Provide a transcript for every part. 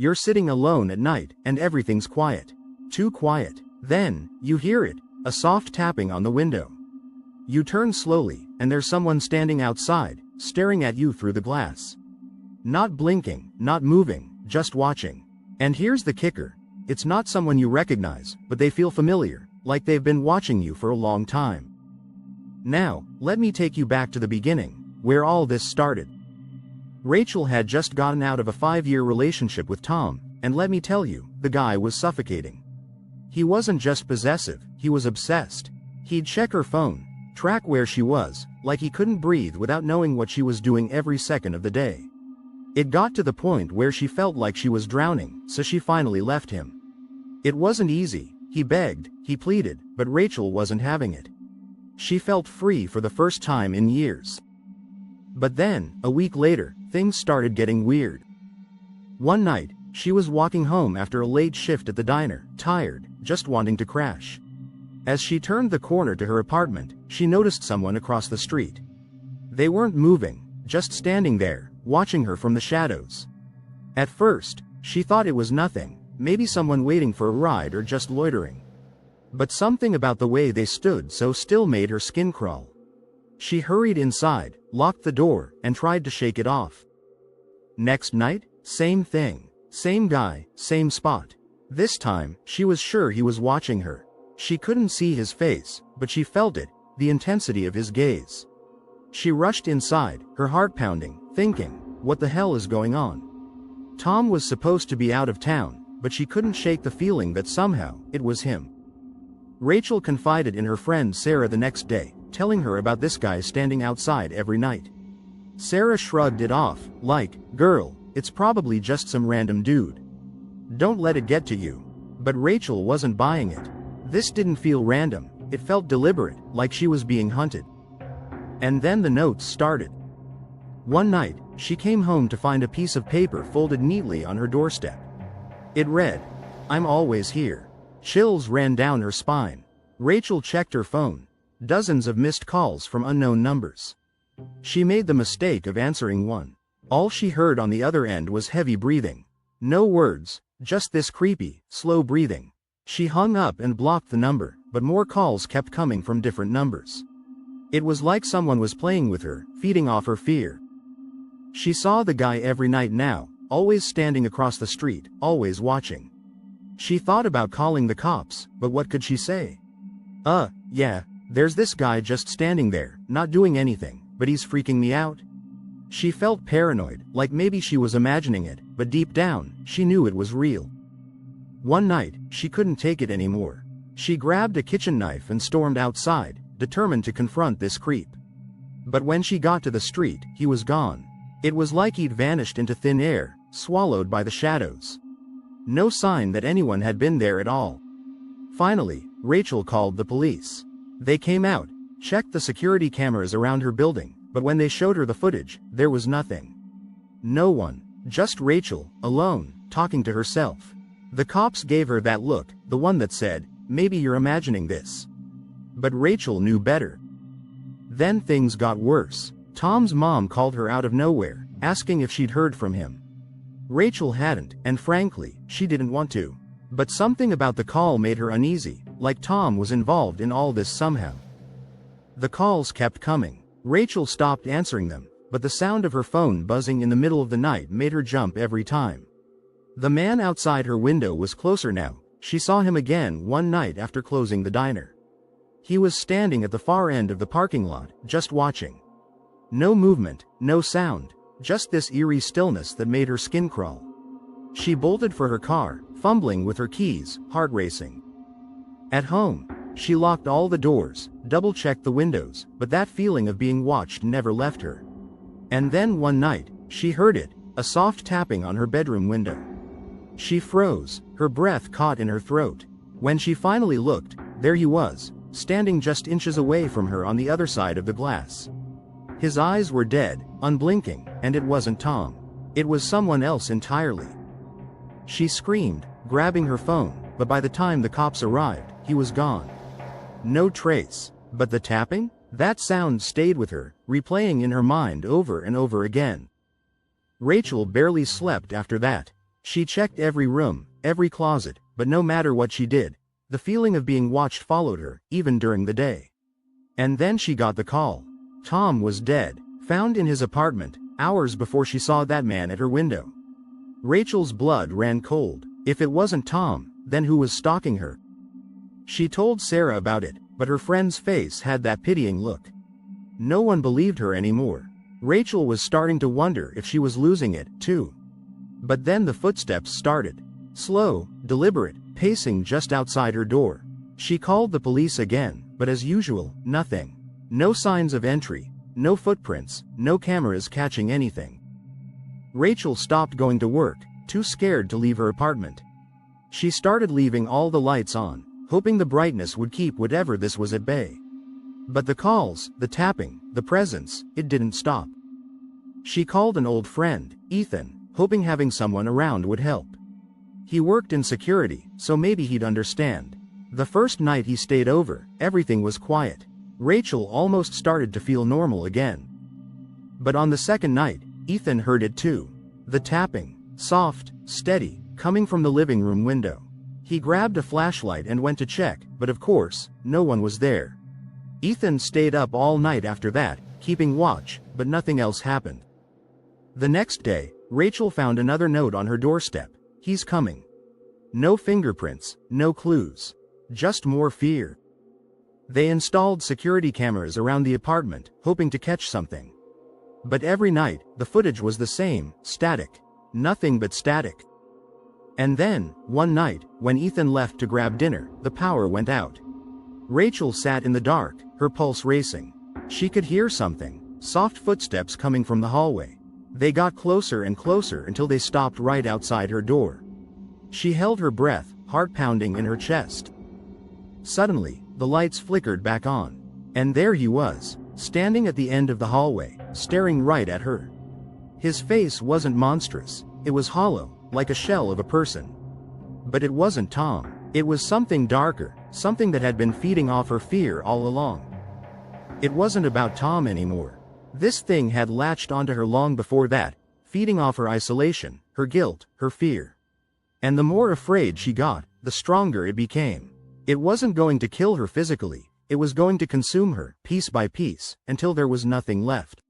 You're sitting alone at night, and everything's quiet. Too quiet. Then, you hear it, a soft tapping on the window. You turn slowly, and there's someone standing outside, staring at you through the glass. Not blinking, not moving, just watching. And here's the kicker. It's not someone you recognize, but they feel familiar, like they've been watching you for a long time. Now, let me take you back to the beginning, where all this started. Rachel had just gotten out of a 5-year relationship with Tom, and let me tell you, the guy was suffocating. He wasn't just possessive, he was obsessed. He'd check her phone, track where she was, like he couldn't breathe without knowing what she was doing every second of the day. It got to the point where she felt like she was drowning, so she finally left him. It wasn't easy, he begged, he pleaded, but Rachel wasn't having it. She felt free for the first time in years. But then, a week later, things started getting weird. One night, she was walking home after a late shift at the diner, tired, just wanting to crash. As she turned the corner to her apartment, she noticed someone across the street. They weren't moving, just standing there, watching her from the shadows. At first, she thought it was nothing, maybe someone waiting for a ride or just loitering. But something about the way they stood so still made her skin crawl. She hurried inside, locked the door, and tried to shake it off. Next night, same thing. Same guy, same spot. This time, she was sure he was watching her. She couldn't see his face, but she felt it, the intensity of his gaze. She rushed inside, her heart pounding, thinking, what the hell is going on? Tom was supposed to be out of town, but she couldn't shake the feeling that somehow, it was him. Rachel confided in her friend Sarah the next day, telling her about this guy standing outside every night. Sarah shrugged it off, like, girl, it's probably just some random dude. Don't let it get to you. But Rachel wasn't buying it. This didn't feel random, it felt deliberate, like she was being hunted. And then the notes started. One night, she came home to find a piece of paper folded neatly on her doorstep. It read, I'm always here. Chills ran down her spine. Rachel checked her phone. Dozens of missed calls from unknown numbers. She made the mistake of answering one. All she heard on the other end was heavy breathing. No words, just this creepy, slow breathing. She hung up and blocked the number, but more calls kept coming from different numbers. It was like someone was playing with her, feeding off her fear. She saw the guy every night now, always standing across the street, always watching. She thought about calling the cops, but what could she say? Yeah, there's this guy just standing there, not doing anything, but he's freaking me out. She felt paranoid, like maybe she was imagining it, but deep down, she knew it was real. One night, she couldn't take it anymore. She grabbed a kitchen knife and stormed outside, determined to confront this creep. But when she got to the street, he was gone. It was like he'd vanished into thin air, swallowed by the shadows. No sign that anyone had been there at all. Finally, Rachel called the police. They came out, checked the security cameras around her building, but when they showed her the footage, there was nothing. No one, just Rachel, alone, talking to herself. The cops gave her that look, the one that said, maybe you're imagining this. But Rachel knew better. Then things got worse. Tom's mom called her out of nowhere, asking if she'd heard from him. Rachel hadn't, and frankly, she didn't want to. But something about the call made her uneasy, like Tom was involved in all this somehow. The calls kept coming. Rachel stopped answering them, but the sound of her phone buzzing in the middle of the night made her jump every time. The man outside her window was closer now. She saw him again one night after closing the diner. He was standing at the far end of the parking lot, just watching. No movement, no sound, just this eerie stillness that made her skin crawl. She bolted for her car, fumbling with her keys, heart racing. At home, she locked all the doors, double-checked the windows, but that feeling of being watched never left her. And then one night, she heard it, a soft tapping on her bedroom window. She froze, her breath caught in her throat. When she finally looked, there he was, standing just inches away from her on the other side of the glass. His eyes were dead, unblinking, and it wasn't Tom. It was someone else entirely. She screamed, grabbing her phone, but by the time the cops arrived, he was gone. No trace. But the tapping? That sound stayed with her, replaying in her mind over and over again. Rachel barely slept after that. She checked every room, every closet, but no matter what she did, the feeling of being watched followed her, even during the day. And then she got the call. Tom was dead, found in his apartment, hours before she saw that man at her window. Rachel's blood ran cold. If it wasn't Tom, then who was stalking her? She told Sarah about it, but her friend's face had that pitying look. No one believed her anymore. Rachel was starting to wonder if she was losing it, too. But then the footsteps started. Slow, deliberate, pacing just outside her door. She called the police again, but as usual, nothing. No signs of entry, no footprints, no cameras catching anything. Rachel stopped going to work, too scared to leave her apartment. She started leaving all the lights on, hoping the brightness would keep whatever this was at bay. But the calls, the tapping, the presence, it didn't stop. She called an old friend, Ethan, hoping having someone around would help. He worked in security, so maybe he'd understand. The first night he stayed over, everything was quiet. Rachel almost started to feel normal again. But on the second night, Ethan heard it too. The tapping, soft, steady, coming from the living room window. He grabbed a flashlight and went to check, but of course, no one was there. Ethan stayed up all night after that, keeping watch, but nothing else happened. The next day, Rachel found another note on her doorstep. He's coming. No fingerprints, no clues. Just more fear. They installed security cameras around the apartment, hoping to catch something. But every night, the footage was the same, static. Nothing but static. And then, one night, when Ethan left to grab dinner, the power went out. Rachel sat in the dark, her pulse racing. She could hear something, soft footsteps coming from the hallway. They got closer and closer until they stopped right outside her door. She held her breath, heart pounding in her chest. Suddenly, the lights flickered back on. And there he was, standing at the end of the hallway, staring right at her. His face wasn't monstrous, it was hollow, like a shell of a person. But it wasn't Tom. It was something darker, something that had been feeding off her fear all along. It wasn't about Tom anymore. This thing had latched onto her long before that, feeding off her isolation, her guilt, her fear. And the more afraid she got, the stronger it became. It wasn't going to kill her physically, it was going to consume her, piece by piece, until there was nothing left.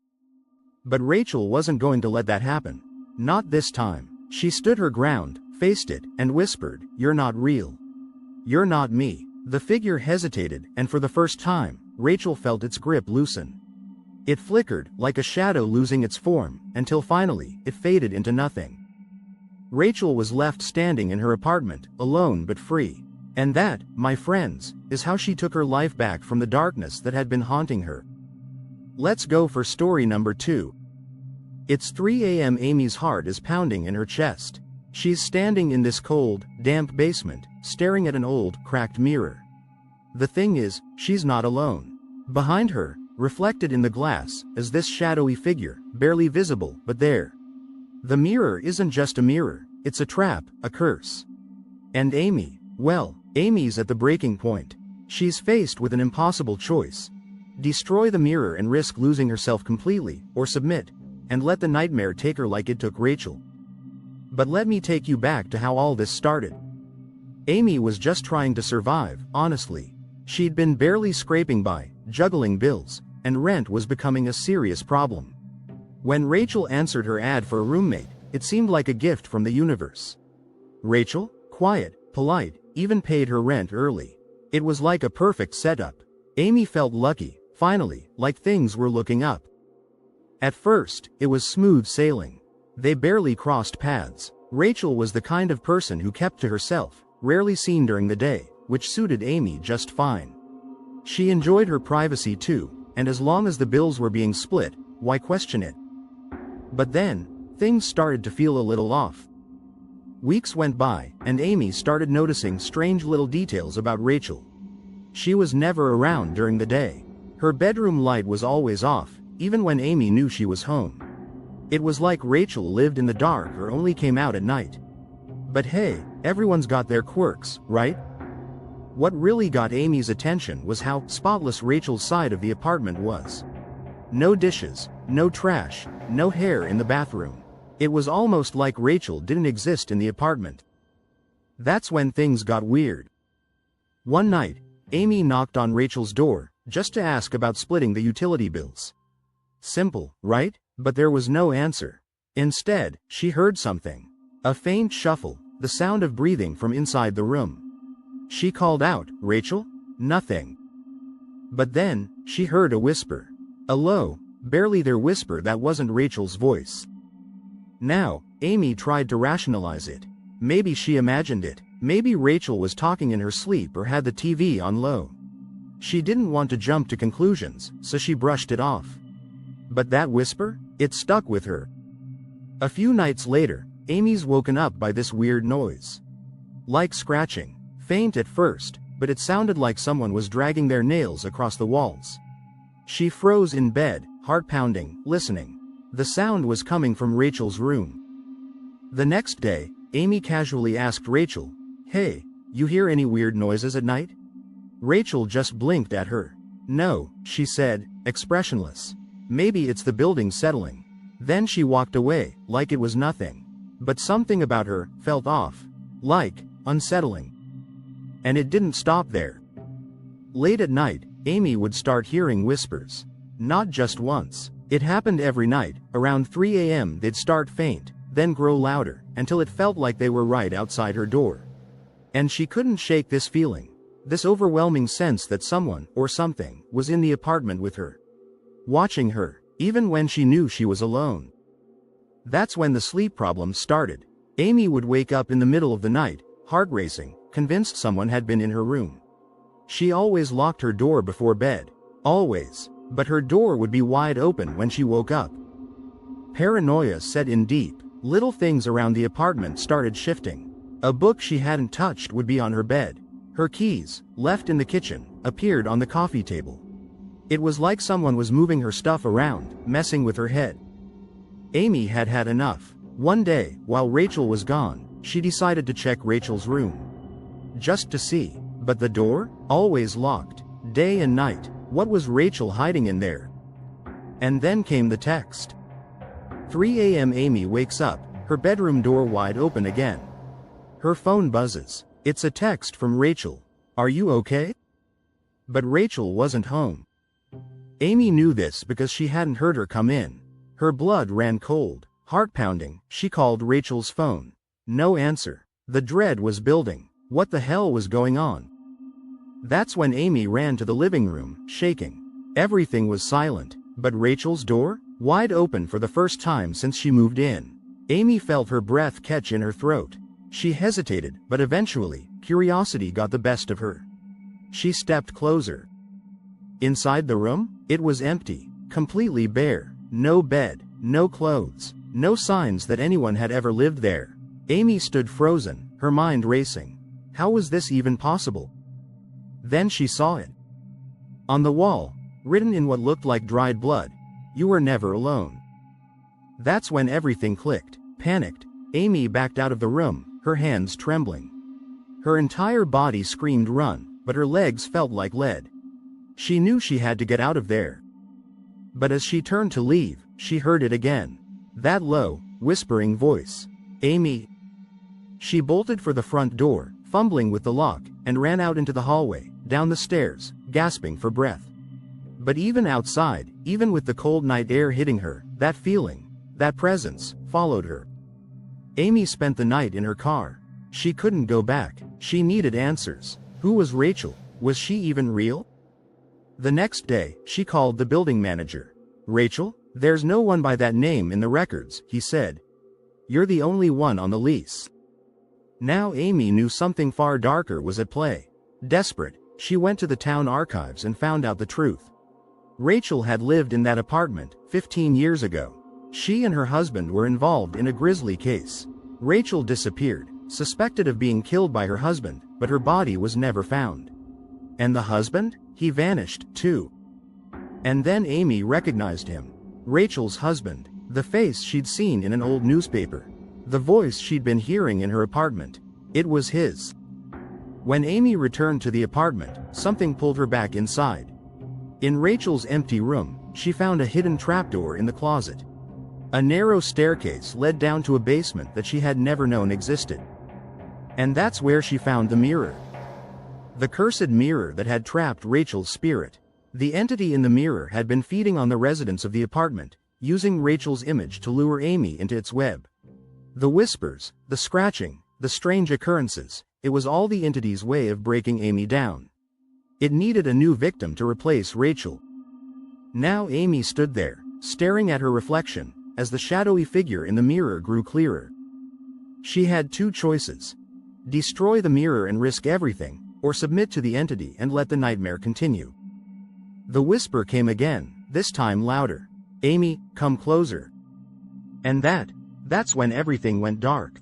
But Rachel wasn't going to let that happen. Not this time. She stood her ground, faced it, and whispered, "You're not real. You're not me." The figure hesitated, and for the first time, Rachel felt its grip loosen. It flickered, like a shadow losing its form, until finally, it faded into nothing. Rachel was left standing in her apartment, alone but free. And that, my friends, is how she took her life back from the darkness that had been haunting her. Let's go for story number 2. It's 3 a.m. Amy's heart is pounding in her chest. She's standing in this cold, damp basement, staring at an old, cracked mirror. The thing is, she's not alone. Behind her, reflected in the glass, is this shadowy figure, barely visible, but there. The mirror isn't just a mirror, it's a trap, a curse. And Amy, well, Amy's at the breaking point. She's faced with an impossible choice. Destroy the mirror and risk losing herself completely, or submit, and let the nightmare take her like it took Rachel. But let me take you back to how all this started. Amy was just trying to survive, honestly. She'd been barely scraping by, juggling bills, and rent was becoming a serious problem. When Rachel answered her ad for a roommate, it seemed like a gift from the universe. Rachel, quiet, polite, even paid her rent early. It was like a perfect setup. Amy felt lucky, finally, like things were looking up. At first, it was smooth sailing. They barely crossed paths. Rachel was the kind of person who kept to herself, rarely seen during the day, which suited Amy just fine. She enjoyed her privacy too, and as long as the bills were being split, why question it? But then, things started to feel a little off. Weeks went by, and Amy started noticing strange little details about Rachel. She was never around during the day. Her bedroom light was always off, even when Amy knew she was home. It was like Rachel lived in the dark or only came out at night. But hey, everyone's got their quirks, right? What really got Amy's attention was how spotless Rachel's side of the apartment was. No dishes, no trash, no hair in the bathroom. It was almost like Rachel didn't exist in the apartment. That's when things got weird. One night, Amy knocked on Rachel's door, just to ask about splitting the utility bills. Simple, right? But there was no answer. Instead, she heard something. A faint shuffle, the sound of breathing from inside the room. She called out, "Rachel?" Nothing. But then, she heard a whisper. A low, barely there whisper that wasn't Rachel's voice. Now, Amy tried to rationalize it. Maybe she imagined it. Maybe Rachel was talking in her sleep or had the TV on low. She didn't want to jump to conclusions, so she brushed it off. But that whisper? It stuck with her. A few nights later, Amy's woken up by this weird noise. Like scratching. Faint at first, but it sounded like someone was dragging their nails across the walls. She froze in bed, heart pounding, listening. The sound was coming from Rachel's room. The next day, Amy casually asked Rachel, "Hey, you hear any weird noises at night?" Rachel just blinked at her. "No," she said, expressionless. "Maybe it's the building settling." Then she walked away, like it was nothing. But something about her felt off. Like, unsettling. And it didn't stop there. Late at night, Amy would start hearing whispers. Not just once. It happened every night. Around 3 a.m. they'd start faint, then grow louder, until it felt like they were right outside her door. And she couldn't shake this feeling. This overwhelming sense that someone, or something, was in the apartment with her. Watching her, even when she knew she was alone. That's when the sleep problems started. Amy would wake up in the middle of the night, heart racing, convinced someone had been in her room. She always locked her door before bed. Always. But her door would be wide open when she woke up. Paranoia set in deep. Little things around the apartment started shifting. A book she hadn't touched would be on her bed. Her keys, left in the kitchen, appeared on the coffee table. It was like someone was moving her stuff around, messing with her head. Amy had had enough. One day, while Rachel was gone, she decided to check Rachel's room. Just to see. But the door? Always locked. Day and night. What was Rachel hiding in there? And then came the text. 3 a.m. Amy wakes up, her bedroom door wide open again. Her phone buzzes. It's a text from Rachel. "Are you okay?" But Rachel wasn't home. Amy knew this because she hadn't heard her come in. Her blood ran cold, heart pounding. She called Rachel's phone. No answer. The dread was building. What the hell was going on? That's when Amy ran to the living room, shaking. Everything was silent, but Rachel's door? Wide open for the first time since she moved in. Amy felt her breath catch in her throat. She hesitated, but eventually, curiosity got the best of her. She stepped closer. Inside the room, it was empty, completely bare. No bed, no clothes, no signs that anyone had ever lived there. Amy stood frozen, her mind racing. How was this even possible? Then she saw it. On the wall, written in what looked like dried blood, "You were never alone." That's when everything clicked. Panicked, Amy backed out of the room, her hands trembling. Her entire body screamed run, but her legs felt like lead. She knew she had to get out of there. But as she turned to leave, she heard it again. That low, whispering voice. "Amy." She bolted for the front door, fumbling with the lock, and ran out into the hallway, down the stairs, gasping for breath. But even outside, even with the cold night air hitting her, that feeling, that presence, followed her. Amy spent the night in her car. She couldn't go back. She needed answers. Who was Rachel? Was she even real? The next day, she called the building manager. "Rachel? There's no one by that name in the records," he said. "You're the only one on the lease." Now Amy knew something far darker was at play. Desperate, she went to the town archives and found out the truth. Rachel had lived in that apartment 15 years ago. She and her husband were involved in a grisly case. Rachel disappeared, suspected of being killed by her husband, but her body was never found. And the husband? He vanished, too. And then Amy recognized him. Rachel's husband. The face she'd seen in an old newspaper. The voice she'd been hearing in her apartment. It was his. When Amy returned to the apartment, something pulled her back inside. In Rachel's empty room, she found a hidden trapdoor in the closet. A narrow staircase led down to a basement that she had never known existed. And that's where she found the mirror. The cursed mirror that had trapped Rachel's spirit. The entity in the mirror had been feeding on the residents of the apartment, using Rachel's image to lure Amy into its web. The whispers, the scratching, the strange occurrences, it was all the entity's way of breaking Amy down. It needed a new victim to replace Rachel. Now Amy stood there, staring at her reflection, as the shadowy figure in the mirror grew clearer. She had two choices. Destroy the mirror and risk everything, or submit to the entity and let the nightmare continue. The whisper came again, this time louder. Amy, come closer. And that's when everything went dark.